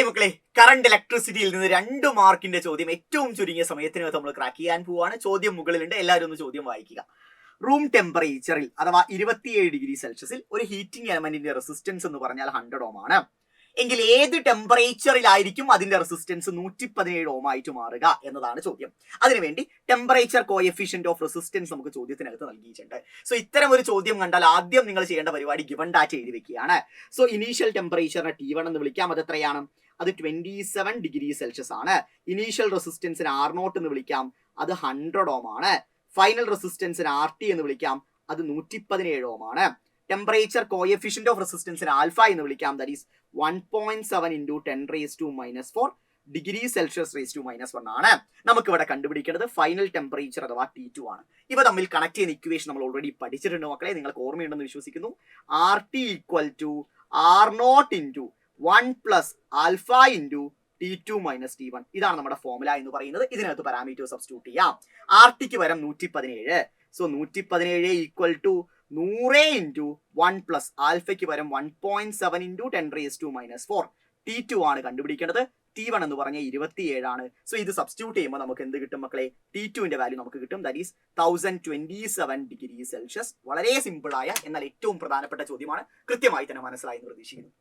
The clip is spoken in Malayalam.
ഹായ് മക്കളെ, കറണ്ട് ഇലക്ട്രിസിറ്റിയിൽ നിന്ന് 2 മാർക്കിന്റെ ചോദ്യം ഏറ്റവും ചുരുങ്ങിയ സമയത്തിനകത്ത് നമ്മൾ ക്രാക്ക് ചെയ്യാൻ പോവാണ്. ചോദ്യം മുകളിലുണ്ട്, എല്ലാവരും ഒന്ന് ചോദ്യം വായിക്കുക. റൂം ടെമ്പറേച്ചറിൽ അഥവാ 27 ഡിഗ്രി സെൽഷ്യസിൽ ഒരു ഹീറ്റിംഗ് എലമെന്റിന്റെ റെസിസ്റ്റൻസ് എന്ന് പറഞ്ഞാൽ 100 ഓം ആണ്. എങ്കിൽ ഏത് ടെമ്പറേച്ചറിലായിരിക്കും അതിന്റെ റെസിസ്റ്റൻസ് 117 ഓം ആയിട്ട് മാറുക എന്നതാണ് ചോദ്യം. അതിനുവേണ്ടി ടെമ്പറേച്ചർ കോഎഫിഷ്യന്റ് ഓഫ് റെസിസ്റ്റൻസ് നമുക്ക് ചോദ്യത്തിനകത്ത് നൽകിയിട്ടുണ്ട്. സോ ഇത്തരം ഒരു ചോദ്യം കണ്ടാൽ ആദ്യം നിങ്ങൾ ചെയ്യേണ്ട പരിപാടി ഗിവൺ ഡാറ്റ എഴുതി വെക്കുകയാണ്. സോ ഇനീഷ്യൽ ടെമ്പറേച്ചറിനെ T1 എന്ന് വിളിക്കാം. അത് എത്രയാണ്? അത് 27 ഡിഗ്രി സെൽഷ്യസ് ആണ്. ഇനീഷ്യൽ റെസിസ്റ്റൻസിന് R0 എന്ന് വിളിക്കാം. അത് 100 ഓം ആണ്. ഫൈനൽ റെസിസ്റ്റൻസിന് RT എന്ന് വിളിക്കാം. അത് 117 ഓം ആണ്. ടെമ്പറേച്ചർ കോഎഫിഷ്യന്റ് ഓഫ് റെസിസ്റ്റൻസിന് ആൽഫ എന്ന് വിളിക്കാം. That is 1.7 into 10⁻⁻⁴ degree Celsius ⁻⁻1 ആണ്. നമുക്ക് ഇവിടെ കണ്ടുപിടിക്കേണ്ടത് ഫൈനൽ ടെമ്പറേച്ചർ അഥവാ T2 ആണ്. ഇവ തമ്മിൽ കണക്ട് ചെയ്യുന്ന ഇക്വേഷൻ നമ്മൾ ഓൾറെഡി പഠിച്ചിട്ടുണ്ട് മക്കളെ, നിങ്ങൾക്ക് ഓർമ്മയുണ്ടെന്ന് വിശ്വസിക്കുന്നു. RT = R0 into 1 + α into T2 - T1. ഇതാണ് നമ്മുടെ ഫോർമുല എന്ന് പറയുന്നത്. ഇതിനകത്ത് പാരാമീറ്റർ സബ്സ്റ്റിറ്റ്യൂട്ട് ചെയ്യാം. RTക്ക് പകരം 117. സോ 117 = 100 into 1 + ആൽഫയ്ക്ക് പകരം 1.7 into 10⁻⁻⁴. T2 ആണ് കണ്ടുപിടിക്കേണ്ടത്. T1 എന്ന് പറഞ്ഞാൽ 27 ആണ്. സോ ഇത് സബ്സ്റ്റിറ്റ്യൂട്ട് ചെയ്യുമ്പോൾ നമുക്ക് എന്ത് കിട്ടും മക്കളെ? T2ന്റെ വാല്യൂ നമുക്ക് കിട്ടും. That is 1027 degree Celsius. വളരെ സിമ്പിൾ ആയ എന്നാൽ ഏറ്റവും പ്രധാനപ്പെട്ട ചോദ്യമാണ്. കൃത്യമായി തന്നെ മനസ്സിലായി എന്ന് പ്രതീക്ഷിക്കുന്നു.